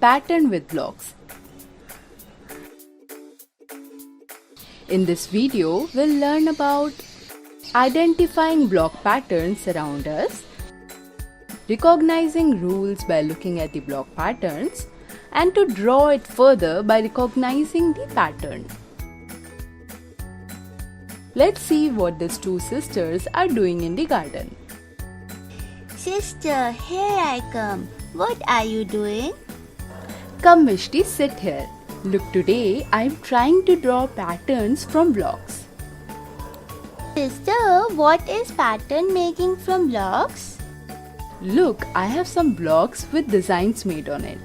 Pattern with blocks. In this video, we'll learn about identifying block patterns around us, recognizing rules by looking at the block patterns, and to draw it further by recognizing the pattern. Let's see what these two sisters are doing in the garden. Sister, here I come. What are you doing? Come Mishti, sit here. Look, today I'm trying to draw patterns from blocks. Sister, what is pattern making from blocks? Look, I have some blocks with designs made on it.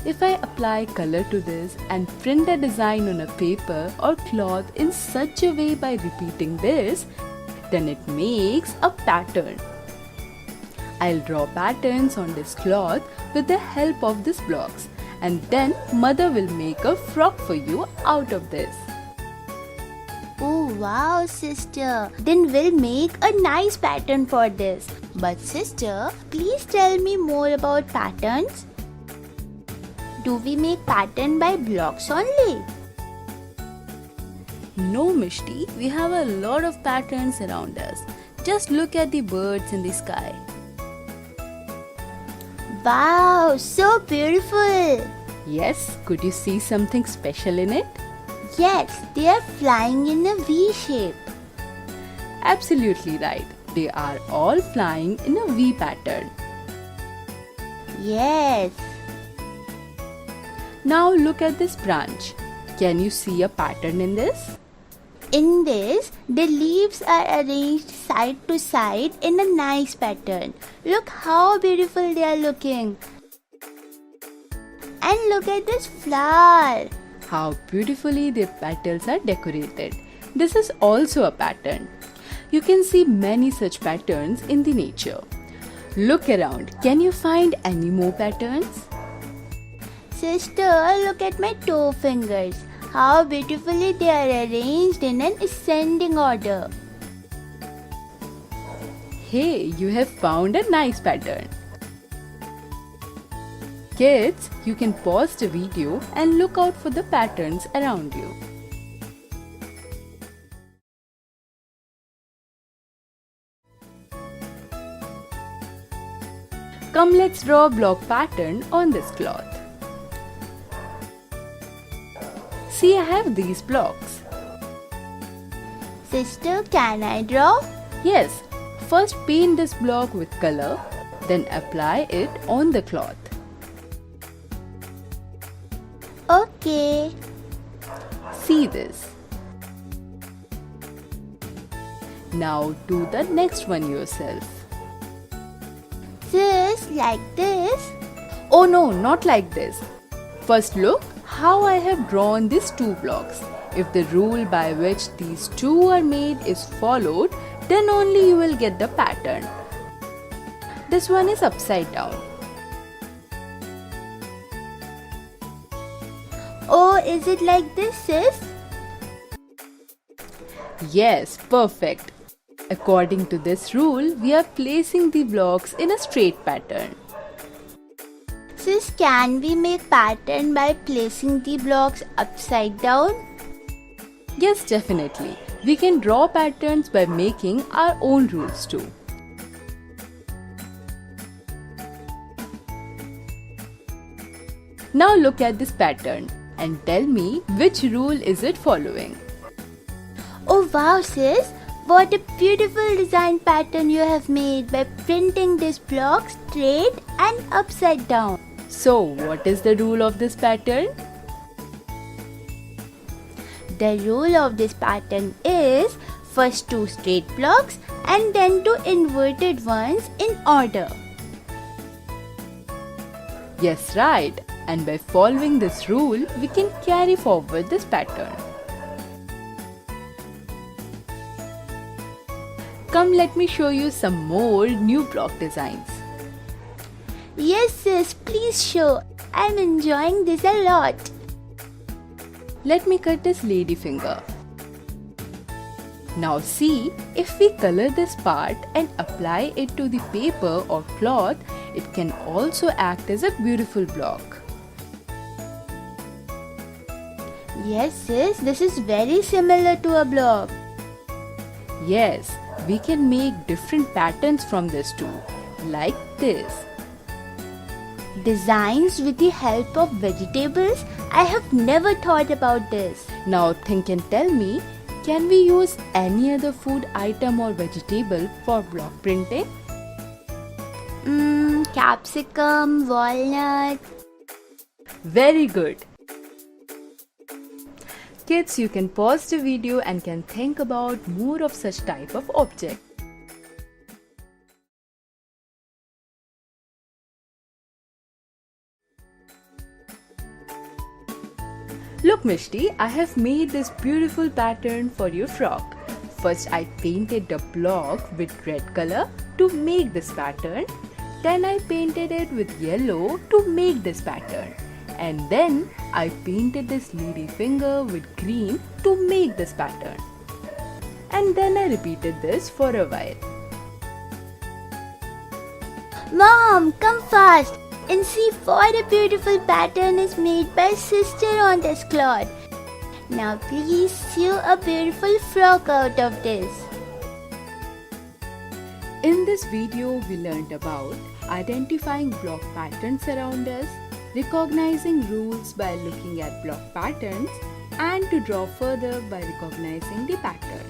If I apply color to this and print a design on a paper or cloth in such a way by repeating this, then it makes a pattern. I'll draw patterns on this cloth with the help of these blocks, and then mother will make a frock for you out of this. Oh wow, sister. Then we'll make a nice pattern for this. But sister, please tell me more about patterns. Do we make pattern by blocks only? No Mishti, we have a lot of patterns around us. Just look at the birds in the sky. Wow, so beautiful. Yes, could you see something special in it? Yes, they are flying in a V shape. Absolutely right. They are all flying in a V pattern. Yes. Now look at this branch. Can you see a pattern in this? In this, the leaves are arranged side to side in a nice pattern. Look how beautiful they are looking. And look at this flower. How beautifully their petals are decorated. This is also a pattern. You can see many such patterns in the nature. Look around. Can you find any more patterns? Sister, look at my toe fingers. How beautifully they are arranged in an ascending order. Hey, you have found a nice pattern. Kids, you can pause the video and look out for the patterns around you. Come, let's draw a block pattern on this cloth. See, I have these blocks. Sister, can I draw? Yes, first paint this block with color, then apply it on the cloth. Okay. See this. Now do the next one yourself. Sis, like this? Oh no, not like this. First look how I have drawn these two blocks. If the rule by which these two are made is followed, then only you will get the pattern. This one is upside down. Oh, is it like this, sis? Yes, perfect. According to this rule, we are placing the blocks in a straight pattern. Sis, can we make pattern by placing the blocks upside down? Yes, definitely. We can draw patterns by making our own rules too. Now look at this pattern and tell me which rule is it following. Oh wow, sis! What a beautiful design pattern you have made by printing this block straight and upside down. So, what is the rule of this pattern? The rule of this pattern is first two straight blocks and then two inverted ones in order. Yes, right. And by following this rule, we can carry forward this pattern. Come, let me show you some more new block designs. Yes, sis, please show. I'm enjoying this a lot. Let me cut this lady finger. Now see, if we color this part and apply it to the paper or cloth, It can also act as a beautiful block. Yes, sis, this is very similar to a block. Yes, we can make different patterns from this too, like this. Designs with the help of vegetables? I have never thought about this. Now think and tell me, can we use any other food item or vegetable for block printing? Capsicum, walnut. Very good. Kids, you can pause the video and can think about more of such type of object. Look Mishti, I have made this beautiful pattern for your frock. First I painted the block with red color to make this pattern. Then I painted it with yellow to make this pattern. And then I painted this lady finger with green to make this pattern. And then I repeated this for a while. Mom, come fast and see what a beautiful pattern is made by sister on this cloth. Now please sew a beautiful frock out of this. In this video, we learned about identifying block patterns around us, recognizing rules by looking at block patterns, and to draw further by recognizing the pattern.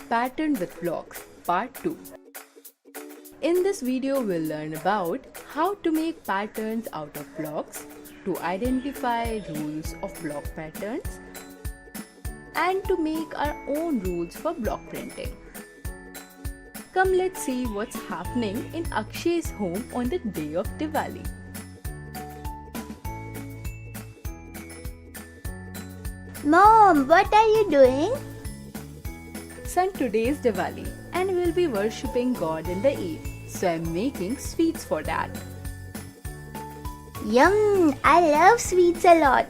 Pattern with blocks, part 2. In this video, we'll learn about how to make patterns out of blocks, to identify rules of block patterns, and to make our own rules for block printing. Come, let's see what's happening in Akshay's home on the day of Diwali. Mom, what are you doing? Son, today is Diwali and we'll be worshipping God in the Eve. So I'm making sweets for that. Yum, I love sweets a lot.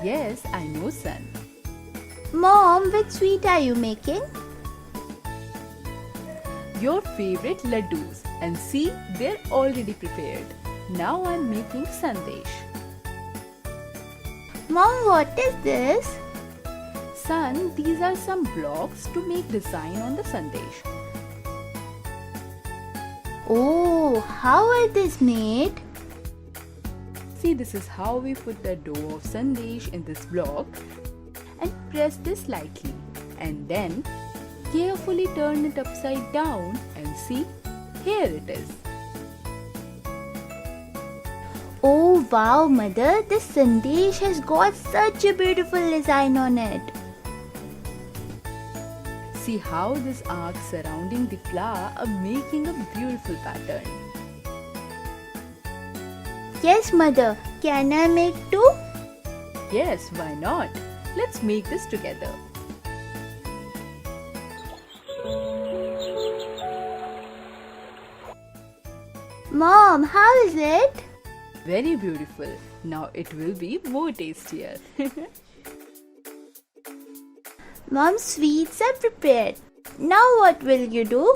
Yes, I know, son. Mom, which sweet are you making? Your favorite laddus, and see, they're already prepared. Now I'm making sandesh. Mom, what is this? Son, these are some blocks to make design on the sandesh. Oh, how are these made? See, this is how we put the dough of sandesh in this block and press this lightly, and then carefully turn it upside down and see, here it is. Oh wow, mother, this sandesh has got such a beautiful design on it. See how these arcs surrounding the flower are making a beautiful pattern. Yes, mother, can I make two? Yes, why not? Let's make this together. Mom, how is it? Very beautiful. Now it will be more tastier. Mom, sweets are prepared. Now what will you do?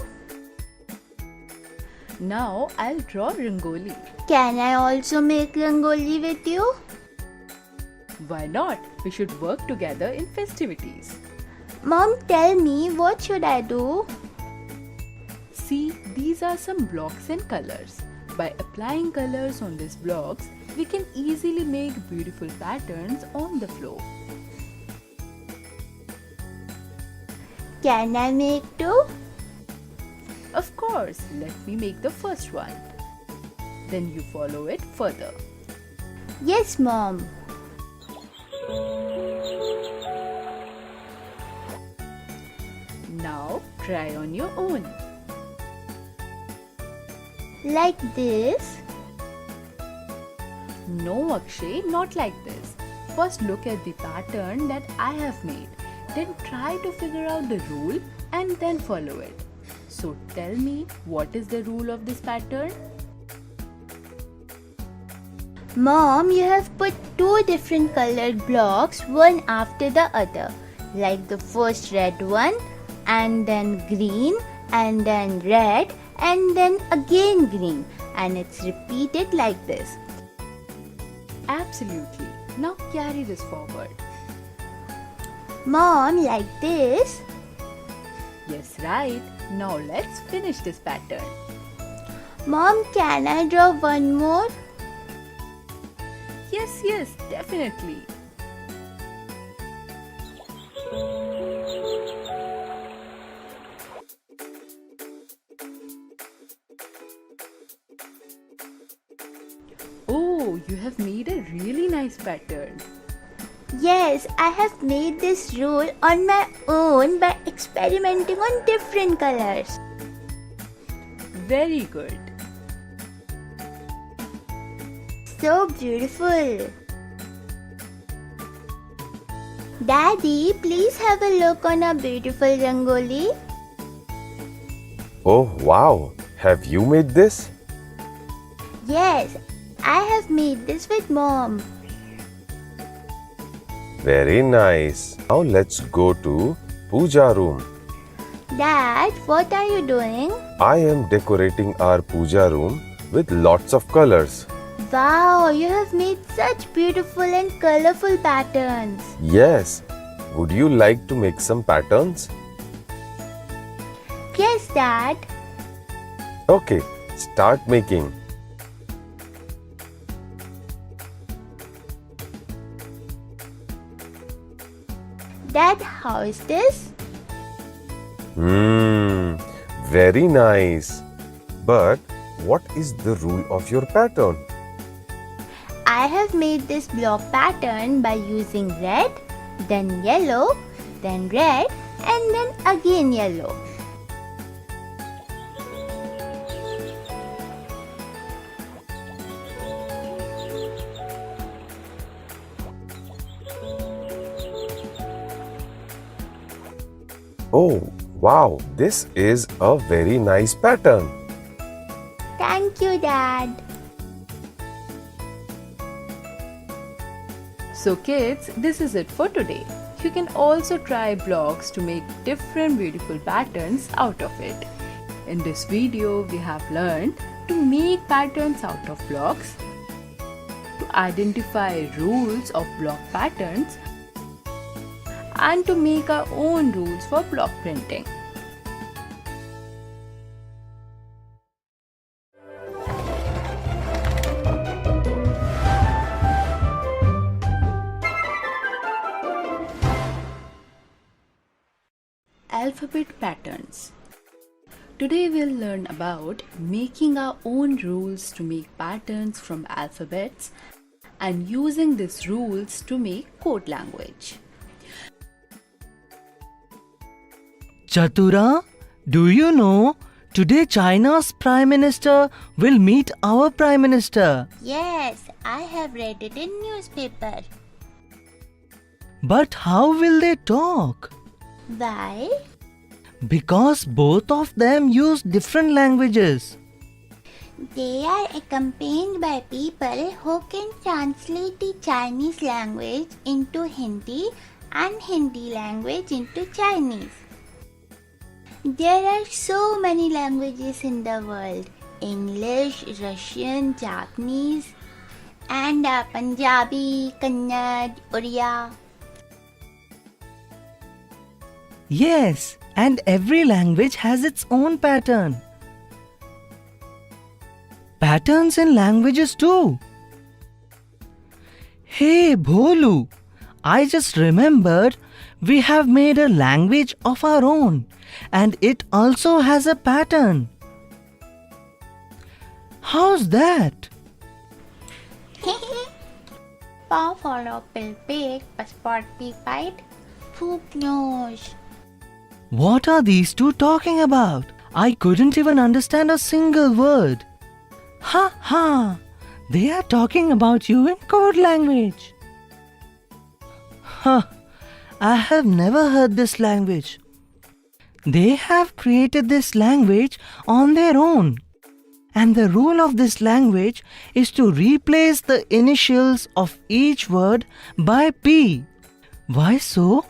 Now I'll draw rangoli. Can I also make rangoli with you? Why not? We should work together in festivities. Mom, tell me, what should I do? See, these are some blocks and colors. By applying colors on these blocks, we can easily make beautiful patterns on the floor. Can I make two? Of course, let me make the first one. Then you follow it further. Yes, Mom. Now try on your own. Like this? No, Akshay, not like this. First look at the pattern that I have made. Then try to figure out the rule and then follow it. So tell me, what is the rule of this pattern? Mom, you have put two different colored blocks one after the other. Like the first red one, and then green, and then red, and then again green. And it's repeated like this. Absolutely. Now carry this forward. Mom, like this? Yes, right. Now let's finish this pattern. Mom, can I draw one more? Yes, definitely. Oh, you have made a really nice pattern. Yes, I have made this rule on my own by experimenting on different colors. Very good. So beautiful. Daddy, please have a look on our beautiful rangoli. Oh wow, have you made this? Yes, I have made this with Mom. Very nice. Now let's go to Puja room. Dad, what are you doing? I am decorating our puja room with lots of colors. Wow, you have made such beautiful and colorful patterns. Yes. Would you like to make some patterns? Yes, Dad. Okay, start making. Dad, how is this? Very nice. But what is the rule of your pattern? I have made this block pattern by using red, then yellow, then red, and then again yellow. Oh, wow, this is a very nice pattern. Thank you, Dad. So kids, this is it for today. You can also try blocks to make different beautiful patterns out of it. In this video, we have learned to make patterns out of blocks, to identify rules of block patterns, and to make our own rules for block printing. Alphabet patterns. Today we'll learn about making our own rules to make patterns from alphabets and using these rules to make code language. Chatura, do you know today China's Prime Minister will meet our Prime Minister? Yes, I have read it in newspaper. But how will they talk? Why? Because both of them use different languages. They are accompanied by people who can translate the Chinese language into Hindi and Hindi language into Chinese. There are so many languages in the world: English, Russian, Japanese, and Punjabi, Kannada, Oriya. Yes, and every language has its own pattern. Patterns in languages too. Hey Bholu, I just remembered we have made a language of our own and it also has a pattern. How's that? Paw for apple pig, passport pig bite, poop nose. What are these two talking about? I couldn't even understand a single word. Ha ha! They are talking about you in code language. Huh! I have never heard this language. They have created this language on their own. And the rule of this language is to replace the initials of each word by P. Why so?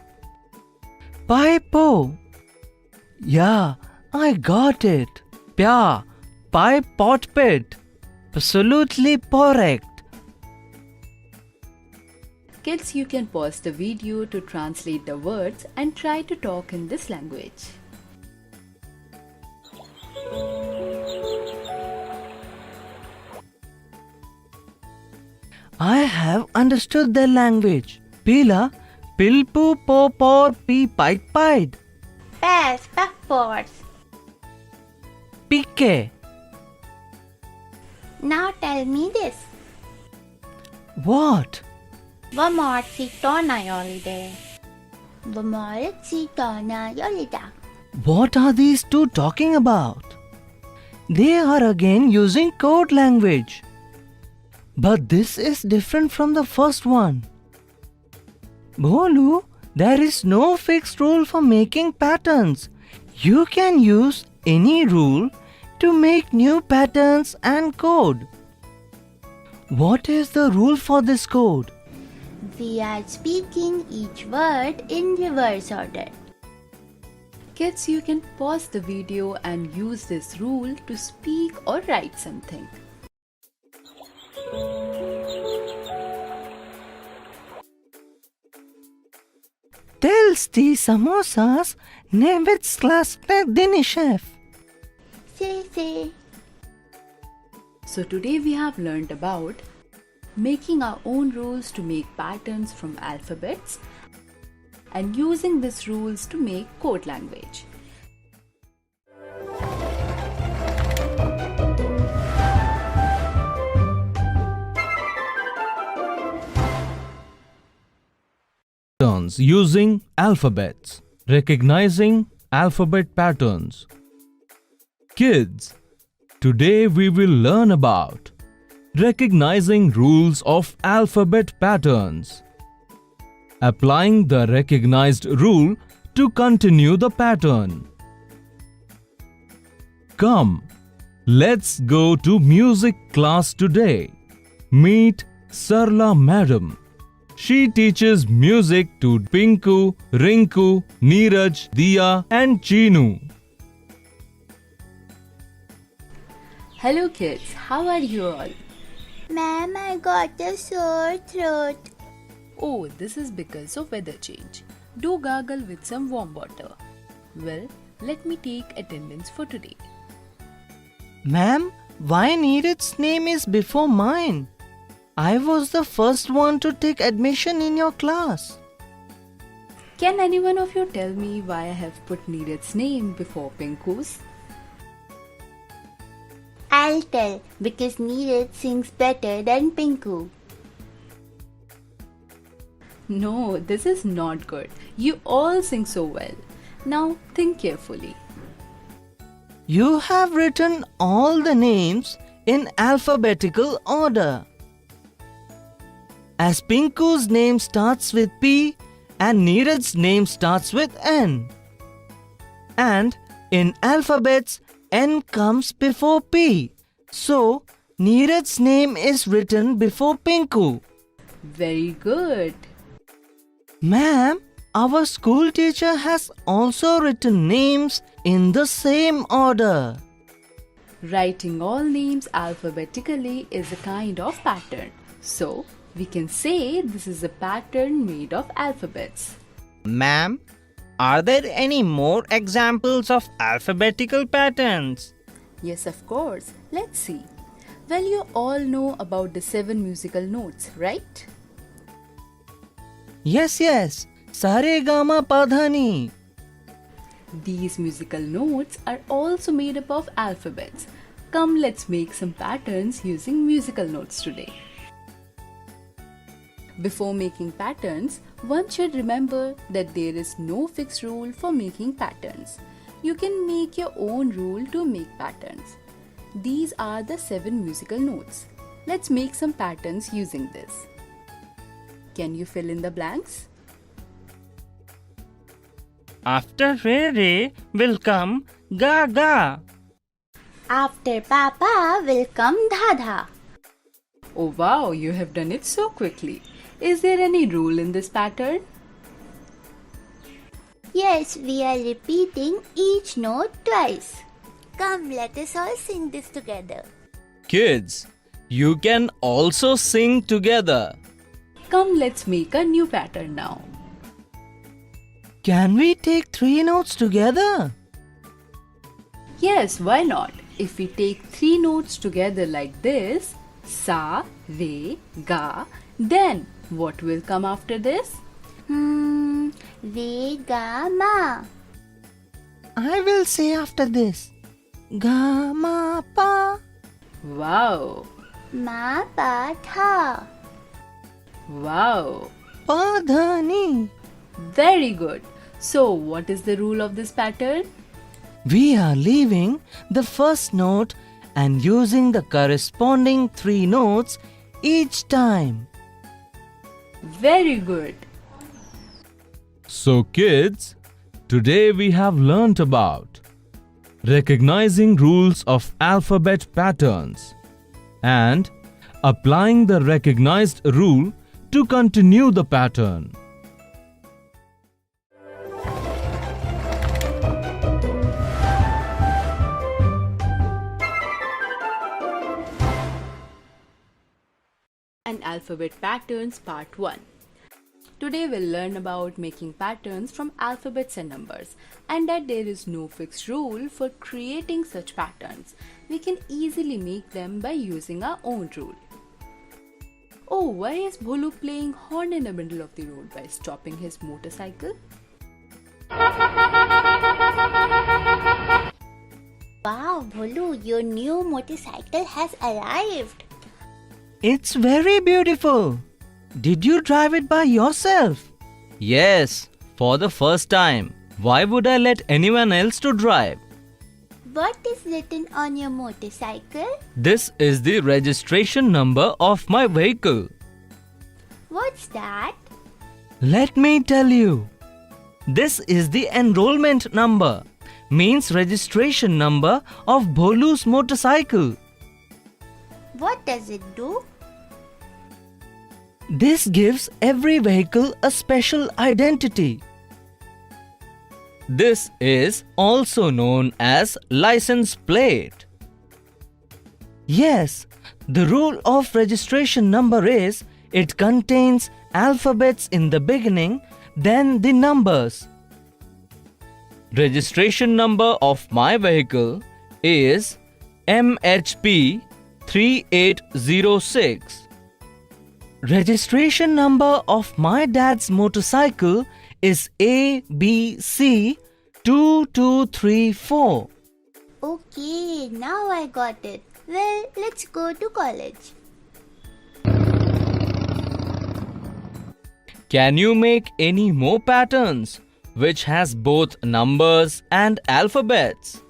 Pipo. Yeah, I got it. Pya, pipe pot pit. Absolutely correct. Kids, you can pause the video to translate the words and try to talk in this language. I have understood their language. Pila, pilpu po por pi pied pied. Pass, backwards. Pike. Now tell me this. What? Vamortsi tonayolide. Vamortsi tonayolida. What are these two talking about? They are again using code language. But this is different from the first one. Bolu, there is no fixed rule for making patterns. You can use any rule to make new patterns and code. What is the rule for this code? We are speaking each word in reverse order. Kids, you can pause the video and use this rule to speak or write something. Telsti samosas nevets klasne dinishef. Say. So today we have learned about making our own rules to make patterns from alphabets and using these rules to make code language. Using alphabets. Recognizing alphabet patterns. Kids, today we will learn about recognizing rules of alphabet patterns. Applying the recognized rule to continue the pattern. Come, let's go to music class today. Meet Sarla Madam. She teaches music to Pinku, Rinku, Neeraj, Diya and Chinu. Hello kids, how are you all? Ma'am, I got a sore throat. Oh, this is because of weather change. Do gargle with some warm water. Well, let me take attendance for today. Ma'am, why Neeraj's name is before mine? I was the first one to take admission in your class. Can any one of you tell me why I have put Neeraj's name before Pinku's? I'll tell, because Neeraj sings better than Pinku. No, this is not good. You all sing so well. Now think carefully. You have written all the names in alphabetical order. As Pinku's name starts with P and Neeraj's name starts with N. And in alphabets, N comes before P. So, Neeraj's name is written before Pinku. Very good. Ma'am, our school teacher has also written names in the same order. Writing all names alphabetically is a kind of pattern. So, we can say this is a pattern made of alphabets. Ma'am, are there any more examples of alphabetical patterns? Yes, of course. Let's see. Well, you all know about the 7 musical notes, right? Yes. Sare Gama Padhani. These musical notes are also made up of alphabets. Come, let's make some patterns using musical notes today. Before making patterns, one should remember that there is no fixed rule for making patterns. You can make your own rule to make patterns. These are the 7 musical notes. Let's make some patterns using this. Can you fill in the blanks? After re re will come ga ga. After Papa will come Dada. Oh wow, you have done it so quickly. Is there any rule in this pattern? Yes, we are repeating each note twice. Come, let us all sing this together. Kids, you can also sing together. Come, let's make a new pattern now. Can we take 3 notes together? Yes, why not? If we take 3 notes together like this, Sa, Re, Ga, then what will come after this? Re, Ga, Ma. I will say after this. Ga, ma, pa. Wow, Ma, Pa, Tha. wow, Pa, dha, ni. very good. So, what is the rule of this pattern? We are leaving the first note and using the corresponding 3 notes each time. Very good. So, kids, today we have learnt about recognizing rules of alphabet patterns and applying the recognized rule to continue the pattern. And Alphabet Patterns Part 1. Today we'll learn about making patterns from alphabets and numbers, and that there is no fixed rule for creating such patterns. We can easily make them by using our own rule. Oh, why is Bholu playing horn in the middle of the road by stopping his motorcycle? Wow, Bholu, your new motorcycle has arrived. It's very beautiful. Did you drive it by yourself? Yes, for the first time. Why would I let anyone else to drive? What is written on your motorcycle? This is the registration number of my vehicle. What's that? Let me tell you. This is the enrollment number, means registration number of Bholu's motorcycle. What does it do? This gives every vehicle a special identity. This is also known as license plate. Yes, the rule of registration number is it contains alphabets in the beginning, then the numbers. Registration number of my vehicle is MHP 3806. Registration number of my dad's motorcycle is ABC 2234. Okay, now I got it. Well, let's go to college. Can you make any more patterns which has both numbers and alphabets?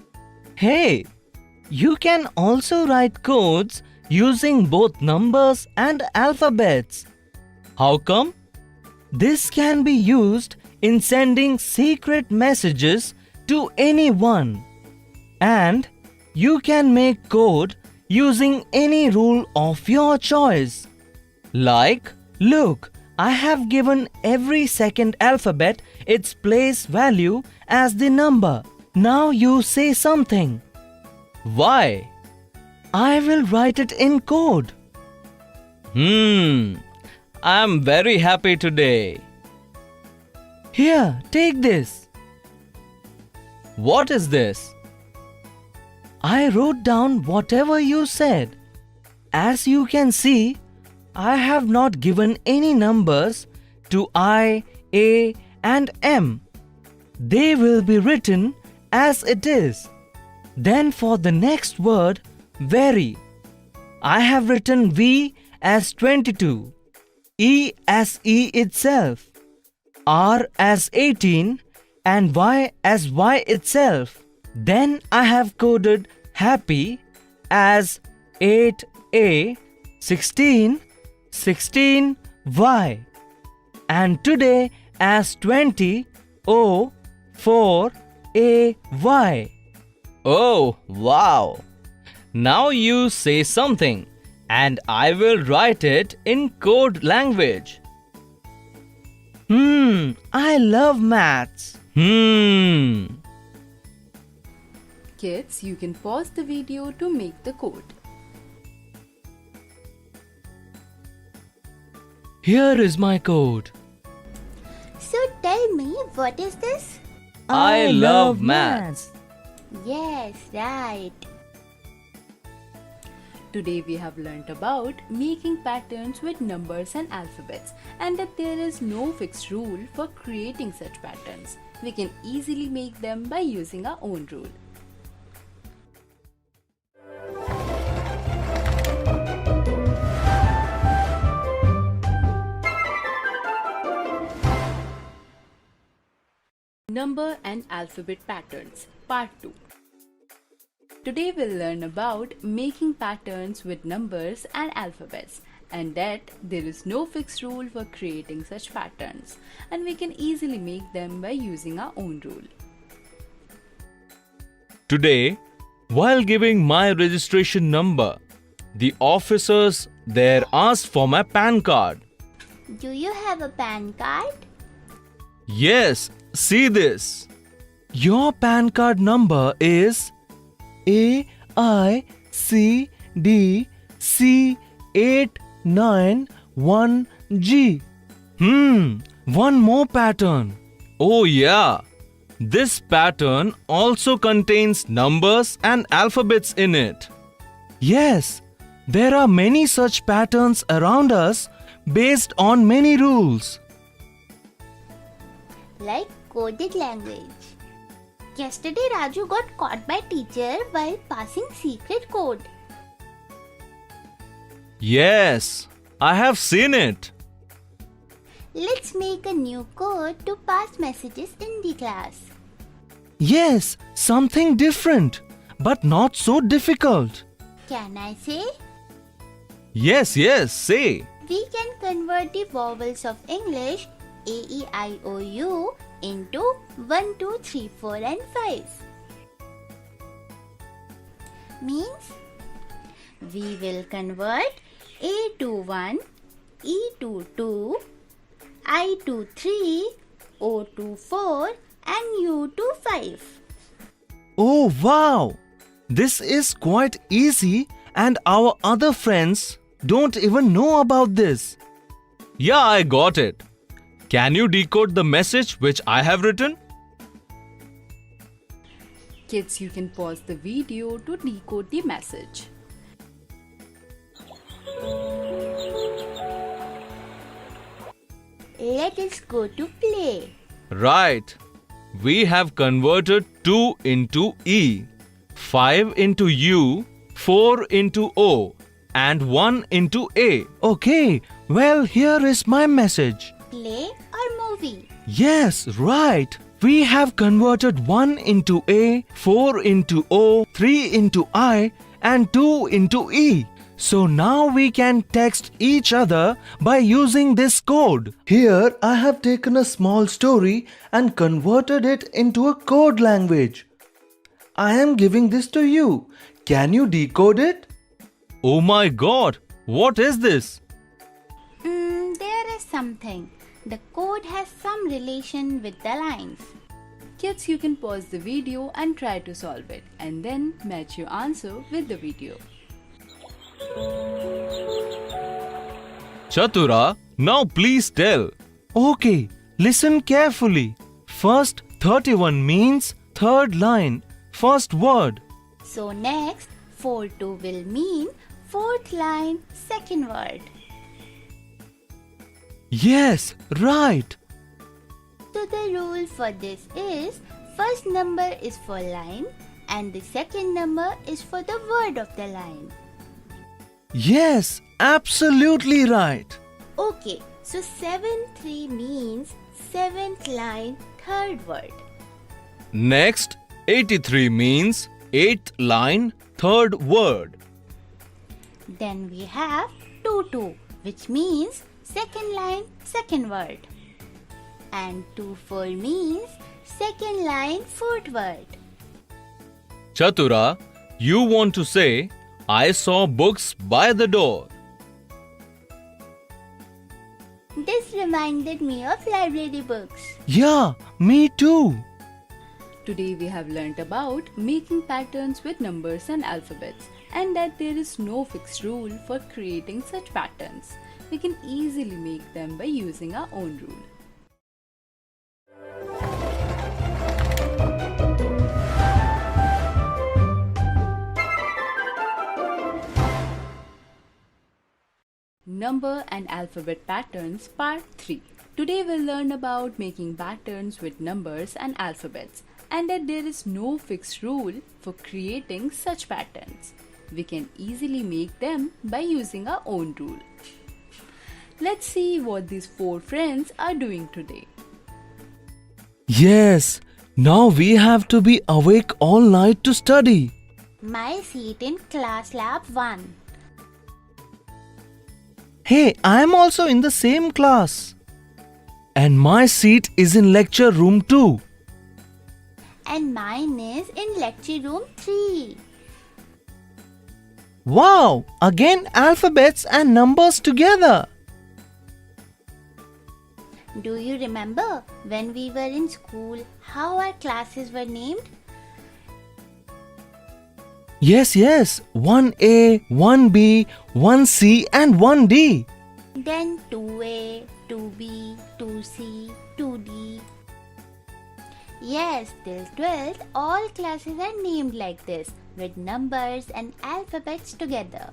Hey, you can also write codes using both numbers and alphabets. How come? This can be used in sending secret messages to anyone. And you can make code using any rule of your choice. Like, Look, I have given every second alphabet its place value as the number. Now you say something. why? I will write it in code. I'm very happy today. Here, take this. What is this? I wrote down whatever you said. As you can see, I have not given any numbers to I, A, and M. They will be written as it is. Then for the next word, very, I have written V as 22, E as E itself, R as 18, and Y as Y itself. Then I have coded happy as 8A, 16, 16Y, and today as 20, O, 4, AY. Oh, wow! Now you say something and I will write it in code language. I love maths. Kids, you can pause the video to make the code. Here is my code. So tell me, what is this? I love maths. Yes, right. Today we have learnt about making patterns with numbers and alphabets, and that there is no fixed rule for creating such patterns. We can easily make them by using our own rule. Number and alphabet patterns, part 2. Today we'll learn about making patterns with numbers and alphabets, and that there is no fixed rule for creating such patterns, and we can easily make them by using our own rule. Today, while giving my registration number, the officers there asked for my PAN card. Do you have a PAN card? Yes, see this. Your PAN card number is AICDC891G. One more pattern. Oh yeah, this pattern also contains numbers and alphabets in it. Yes, there are many such patterns around us based on many rules. Like coded language. Yesterday Raju got caught by teacher while passing secret code. Yes, I have seen it. Let's make a new code to pass messages in the class. Yes, something different, but not so difficult. Can I say? Yes, say. We can convert the vowels of English A, E, I, O, U into 1, 2, 3, 4 and 5. Means we will convert A to 1, E to 2, I to 3, O to 4 and U to 5. Oh wow! This is quite easy and our other friends don't even know about this. Yeah, I got it. Can you decode the message which I have written? Kids, you can pause the video to decode the message. Let us go to play. Right. We have converted 2 into E, 5 into U, 4 into O, and 1 into A. Okay, well, here is my message. Play or movie? Yes, right. We have converted 1 into A, 4 into O, 3 into I, and 2 into E. So now we can text each other by using this code. Here I have taken a small story and converted it into a code language. I am giving this to you. Can you decode it? Oh my god, what is this? There is something. The code has some relation with the lines. Kids, you can pause the video and try to solve it, and then match your answer with the video. Chatura, now please tell. Okay, listen carefully. First 31 means third line, first word. So next 42 will mean fourth line, second word. Yes, right. So the rule for this is first number is for line and the second number is for the word of the line. Yes, absolutely right. Okay, so 7-3 means seventh line, third word. Next, 83 means 8th line, third word. Then we have 2-2, which means second line, second word. And 2-4 means second line, fourth word. Chatura, you want to say I saw books by the door. This reminded me of library books. Yeah, me too. Today we have learnt about making patterns with numbers and alphabets, and that there is no fixed rule for creating such patterns. We can easily make them by using our own rule. Number and alphabet patterns part 3. Today we'll learn about making patterns with numbers and alphabets, and that there is no fixed rule for creating such patterns. We can easily make them by using our own rule. Let's see what these 4 friends are doing today. Yes, now we have to be awake all night to study. My seat in class lab 1. Hey, I am also in the same class. And my seat is in lecture room 2. And mine is in lecture room 3. Wow, again alphabets and numbers together. Do you remember when we were in school how our classes were named? Yes, 1A, 1B, 1C and 1D. Then 2A, 2B, 2C, 2D. Yes, till 12th, all classes are named like this, with numbers and alphabets together.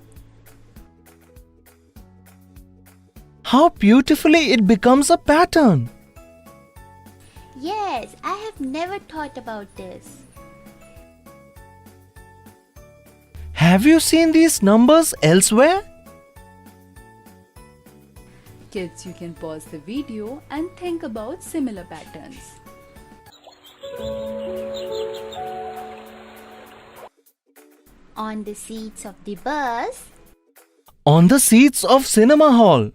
How beautifully it becomes a pattern. Yes, I have never thought about this. Have you seen these numbers elsewhere? Kids, you can pause the video and think about similar patterns. On the seats of the bus, On the seats of cinema hall.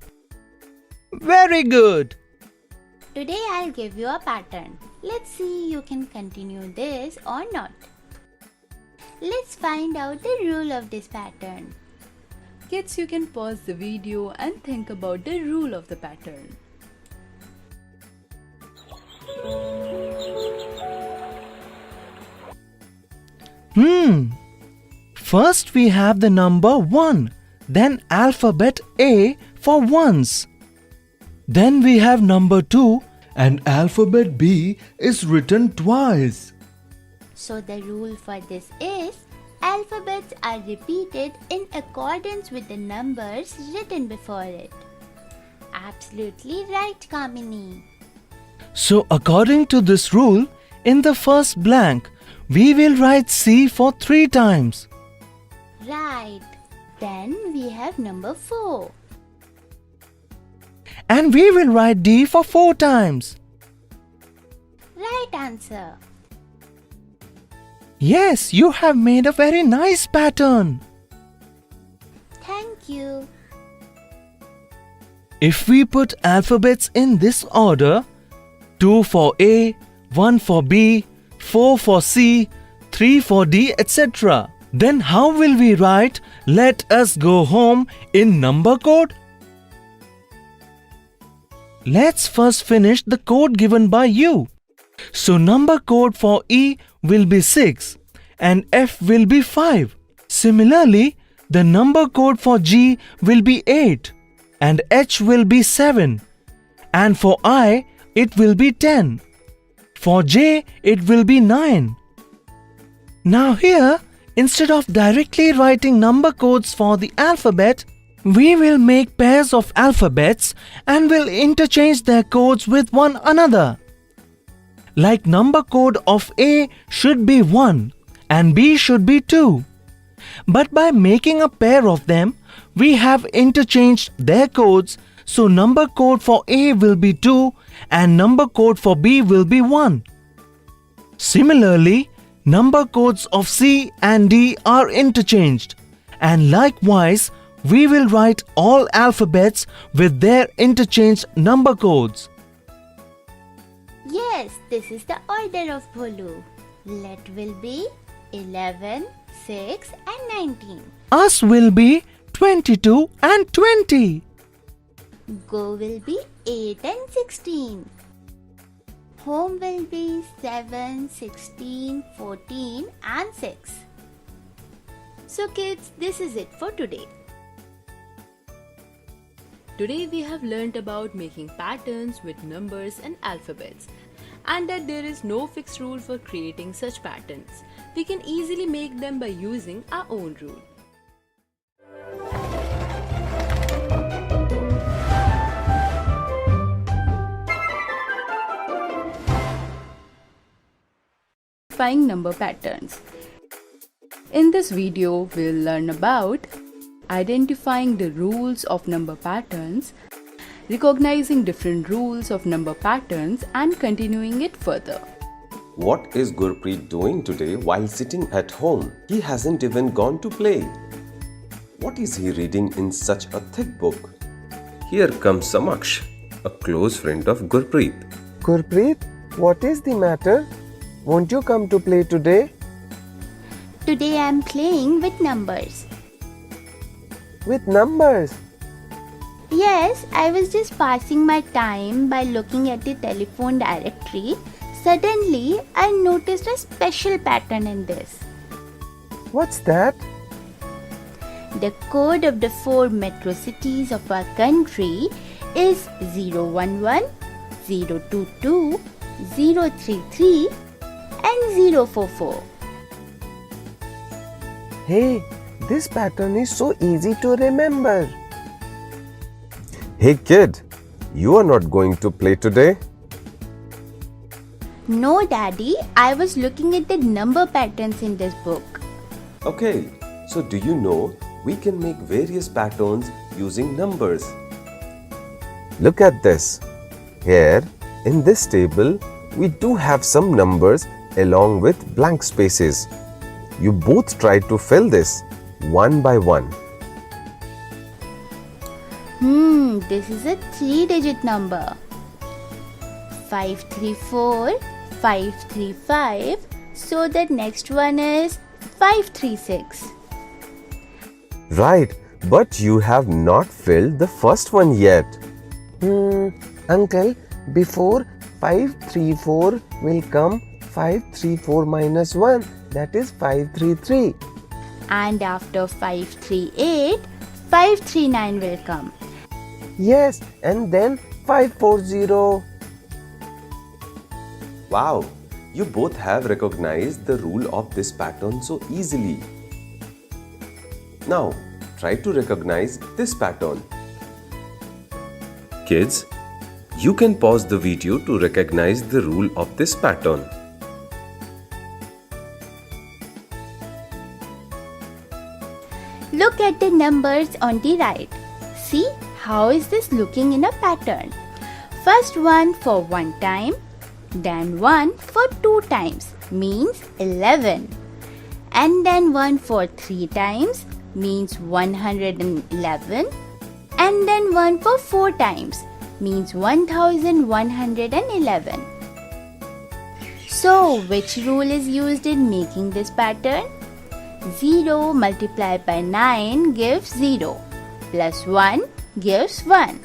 Very good. today I'll give you a pattern. Let's see you can continue this or not. Let's find out the rule of this pattern. Kids, you can pause the video and think about the rule of the pattern. First we have the number 1, then alphabet A for ones. Then we have number 2 and alphabet B is written twice. So the rule for this is alphabets are repeated in accordance with the numbers written before it. Absolutely right, Kamini. So according to this rule, in the first blank, we will write C for 3 times. Right. Then we have number 4. And we will write D for 4 times. Right answer. Yes, you have made a very nice pattern. Thank you. If we put alphabets in this order, 2 for A, 1 for B, 4 for C, 3 for D, etc., then how will we write "Let us go home" in number code? Let's first finish the code given by you. So number code for E will be 6 and F will be 5. Similarly, the number code for G will be 8 and H will be 7, and for I it will be 10. For J it will be 9. Now here, instead of directly writing number codes for the alphabet, we will make pairs of alphabets and will interchange their codes with one another. Like number code of A should be 1 and B should be 2. But by making a pair of them, we have interchanged their codes, so number code for A will be 2 and number code for B will be 1. Similarly, number codes of C and D are interchanged, and likewise, we will write all alphabets with their interchanged number codes. Yes, this is the order of Bholu. Let will be 11, 6 and 19. Us will be 22 and 20. Go will be 8 and 16. Home will be 7, 16, 14 and 6. So kids, this is it for today. Today we have learnt about making patterns with numbers and alphabets, and that there is no fixed rule for creating such patterns. We can easily make them by using our own rule. Identifying number patterns. In this video, we'll learn about identifying the rules of number patterns, recognizing different rules of number patterns, and continuing it further. What is Gurpreet doing today while sitting at home? He hasn't even gone to play. What is he reading in such a thick book? Here comes Samaksh, a close friend of Gurpreet. Gurpreet, what is the matter? Won't you come to play today? Today I am playing with numbers. With numbers? Yes, I was just passing my time by looking at the telephone directory. Suddenly, I noticed a special pattern in this. What's that? The code of the 4 metro cities of our country is 011, 022, 033 and 044. Hey, this pattern is so easy to remember. Hey kid, you are not going to play today? No, Daddy, I was looking at the number patterns in this book. Okay, so do you know we can make various patterns using numbers? Look at this. Here, in this table, we do have some numbers along with blank spaces. You both try to fill this one by one. This is a 3-digit number. 534, 535. So the next one is 536. Right, but you have not filled the first one yet. Uncle, before 534 will come 534 minus 1. That is 533. And after 538, 539 will come. Yes, and then 540. Wow, you both have recognized the rule of this pattern so easily. Now, try to recognize this pattern. Kids, you can pause the video to recognize the rule of this pattern. Look at the numbers on the right. See how is this looking in a pattern? First one for 1 time, then one for 2 times means 11, and then one for 3 times means 111, and then one for 4 times means 1111. So which rule is used in making this pattern? 0 multiplied by 9 gives 0, plus 1 gives 1.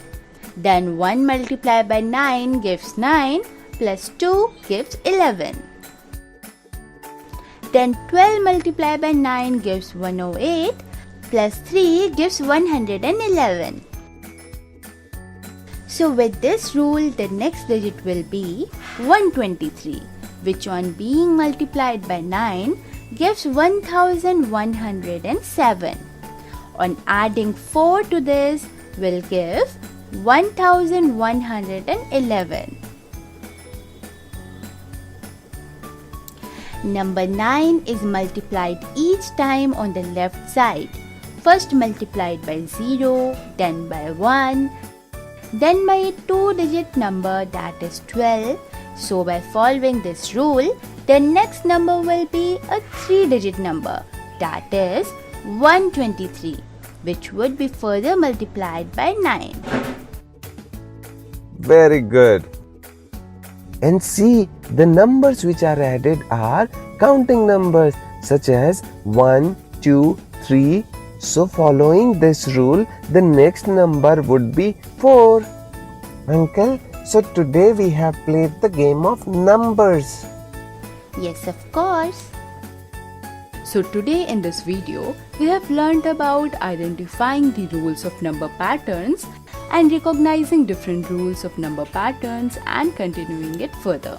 Then 1 multiplied by 9 gives 9, plus 2 gives 11. Then 12 multiplied by 9 gives 108, plus 3 gives 111. So with this rule, the next digit will be 123, which on being multiplied by 9 gives 1107. On adding 4 to this will give 1111. Number 9 is multiplied each time on the left side. First multiplied by 0, then by 1, then by a 2-digit number, that is 12. So by following this rule, the next number will be a 3-digit number, that is 123, which would be further multiplied by 9. Very good. And see, the numbers which are added are counting numbers such as 1, 2, 3, So following this rule, the next number would be 4. Uncle, so today we have played the game of numbers. Yes, of course. So today in this video, we have learnt about identifying the rules of number patterns and recognizing different rules of number patterns and continuing it further.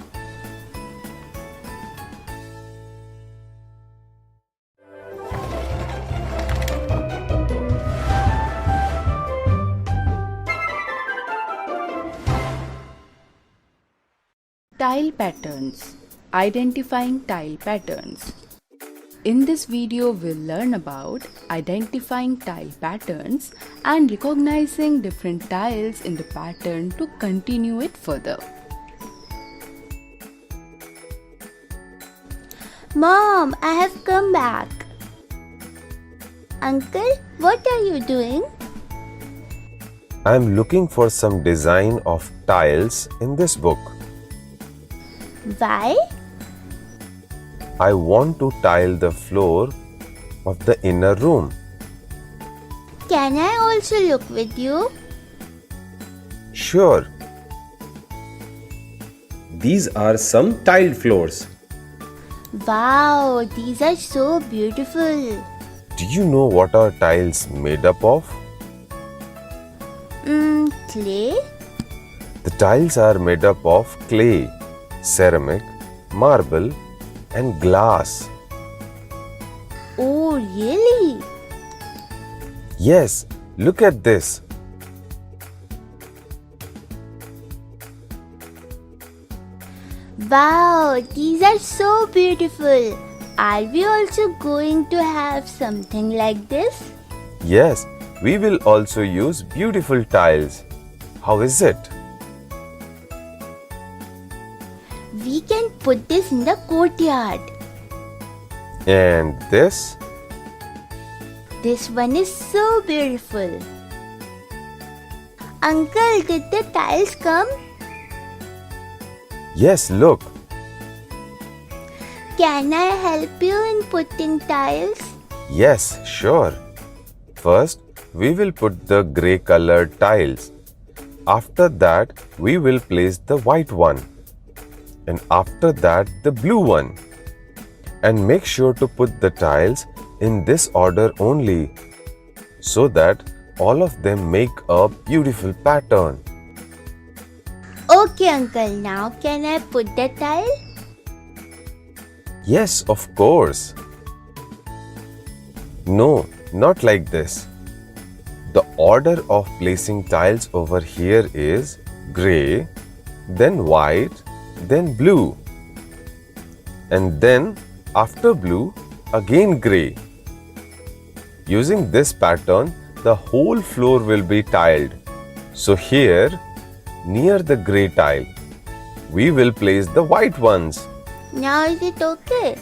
Tile patterns. Identifying tile patterns. In this video, we'll learn about identifying tile patterns and recognizing different tiles in the pattern to continue it further. Mom, I have come back. Uncle, what are you doing? I'm looking for some design of tiles in this book. Why? I want to tile the floor of the inner room. Can I also look with you? Sure. These are some tiled floors. Wow, these are so beautiful. Do you know what are tiles made up of? Clay? The tiles are made up of clay, ceramic, marble, and glass. Oh, really? Yes, look at this. Wow, these are so beautiful. Are we also going to have something like this? Yes, we will also use beautiful tiles. How is it? We can put this in the courtyard. And this? This one is so beautiful. Uncle, did the tiles come? Yes, look. Can I help you in putting tiles? Yes, sure. First, we will put the grey colored tiles. After that, we will place the white one. And after that, the blue one. And make sure to put the tiles in this order only, so that all of them make a beautiful pattern. Okay, Uncle, now can I put the tile? Yes, of course. No, not like this. The order of placing tiles over here is grey, then white, then blue. And then after blue, again grey. Using this pattern, the whole floor will be tiled. So here, near the grey tile, we will place the white ones. Now is it okay?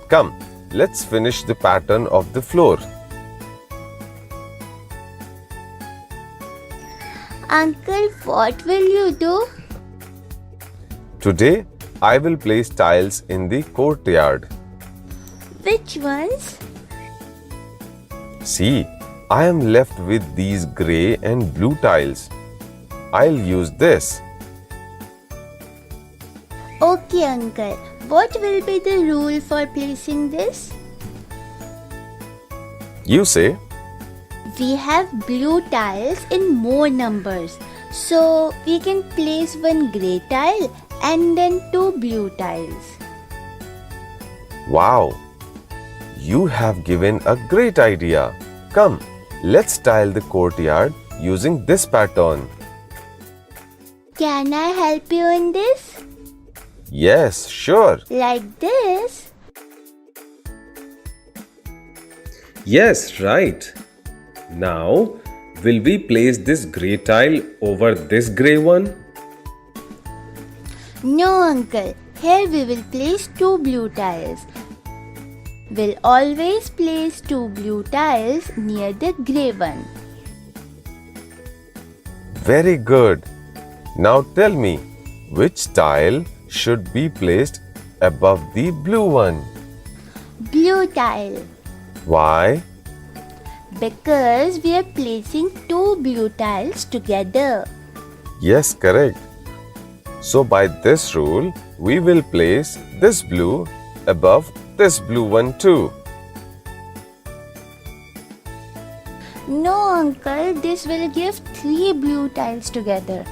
Come, let's finish the pattern of the floor. Uncle, what will you do? Today, I will place tiles in the courtyard. Which ones? See, I am left with these grey and blue tiles. I'll use this. Okay, Uncle. What will be the rule for placing this? You say, We have blue tiles in more numbers. So we can place one grey tile and then two blue tiles. wow, you have given a great idea. Come, let's tile the courtyard using this pattern. Can I help you in this? Yes, sure. Like this? Yes, right. Now, will we place this grey tile over this grey one? No, Uncle. Here we will place two blue tiles. We'll always place two blue tiles near the grey one. Very good. Now tell me, which tile should be placed above the blue one? Blue tile. Why? Because we are placing two blue tiles together. Yes, correct. So by this rule, we will place this blue above this blue one too. No, uncle, this will give three blue tiles together.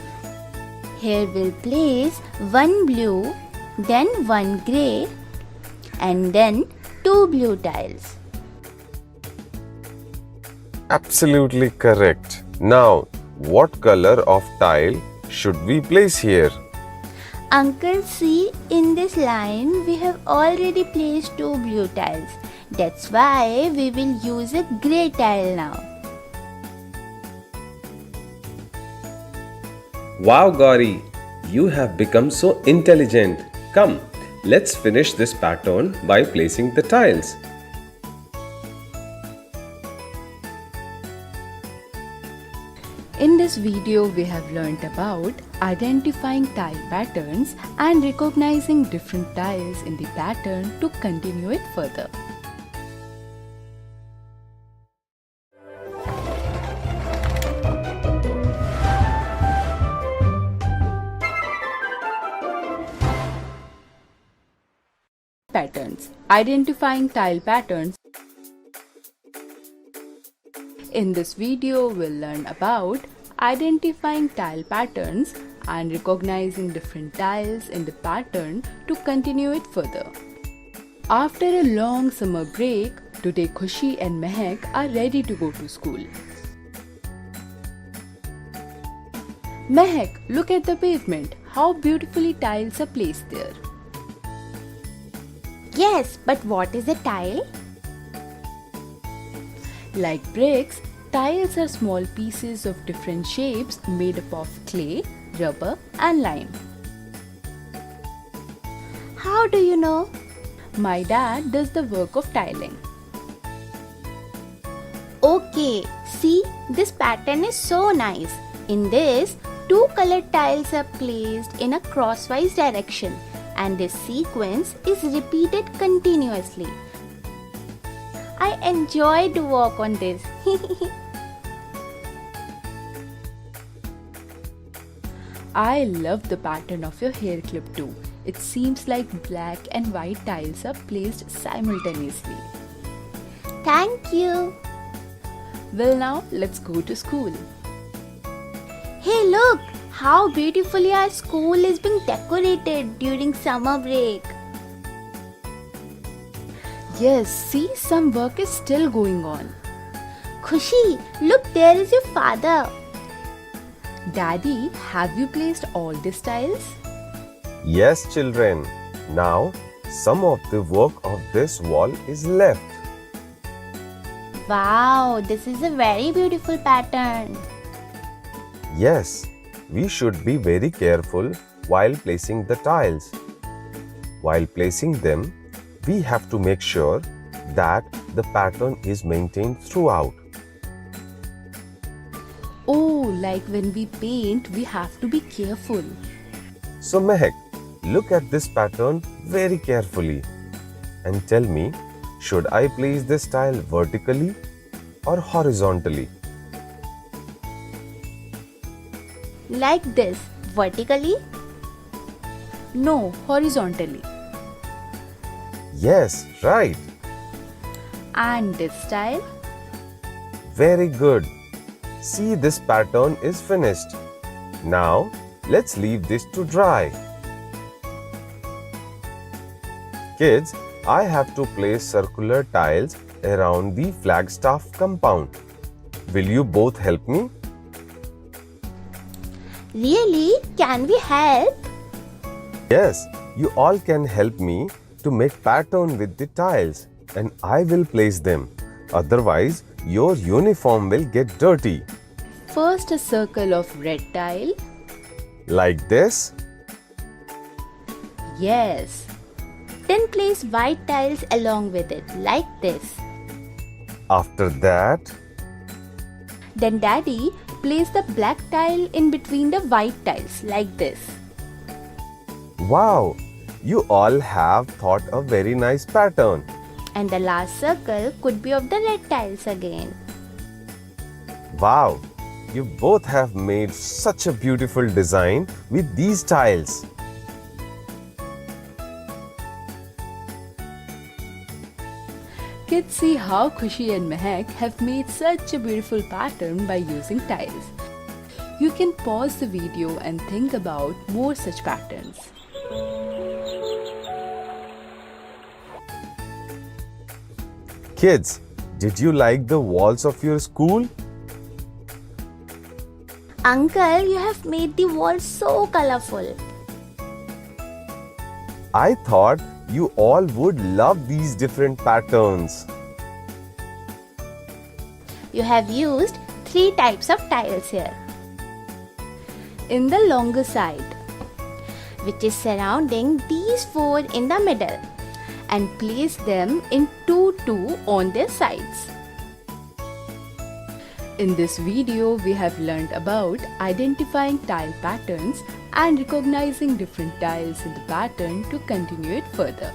Here we'll place one blue, then one grey, and then two blue tiles. Absolutely correct. Now, what color of tile should we place here? Uncle, see, in this line we have already placed two blue tiles. That's why we will use a grey tile now. Wow, Gauri, you have become so intelligent. Come, let's finish this pattern by placing the tiles. In this video, we have learnt about identifying tile patterns and recognizing different tiles in the pattern to continue it further. Patterns. Identifying tile patterns. In this video, we'll learn about identifying tile patterns and recognizing different tiles in the pattern to continue it further. After a long summer break, today Khushi and Mehak are ready to go to school. Mehak, look at the pavement. How beautifully tiles are placed there. Yes, but what is a tile? Like bricks, tiles are small pieces of different shapes made up of clay, rubber, and lime. How do you know? My dad does the work of tiling. Okay, see, this pattern is so nice. In this, two colored tiles are placed in a crosswise direction, and this sequence is repeated continuously. I enjoyed to work on this. I love the pattern of your hair clip too. It seems like black and white tiles are placed simultaneously. Thank you. Well, now let's go to school. Hey, look how beautifully our school is being decorated during summer break. Yes, see, some work is still going on. Khushi, look, there is your father. Daddy, have you placed all these tiles? Yes, children. Now, some of the work of this wall is left. Wow, this is a very beautiful pattern. Yes, we should be very careful while placing the tiles. While placing them, we have to make sure that the pattern is maintained throughout. Oh, like when we paint, we have to be careful. So Mehak, look at this pattern very carefully and tell me, should I place this tile vertically or horizontally? Like this, vertically? No, horizontally. Yes, right. And this style? Very good. See, this pattern is finished. Now, let's leave this to dry. Kids, I have to place circular tiles around the Flagstaff compound. Will you both help me? Really? Can we help? Yes, you all can help me to make pattern with the tiles and I will place them. Otherwise, your uniform will get dirty. First a circle of red tile. Like this? Yes. Then place white tiles along with it, like this. After that, Then Daddy, place the black tile in between the white tiles, like this. wow, you all have thought a very nice pattern. And the last circle could be of the red tiles again. Wow! You both have made such a beautiful design with these tiles. Kids see how Khushi and Mehak have made such a beautiful pattern by using tiles. You can pause the video and think about more such patterns. Kids, did you like the walls of your school? Uncle, you have made the walls so colorful. I thought you all would love these different patterns. You have used 3 types of tiles here, In the longer side, which is surrounding these 4 in the middle. and place them in 2-2 on their sides. In this video, we have learned about identifying tile patterns and recognizing different tiles in the pattern to continue it further.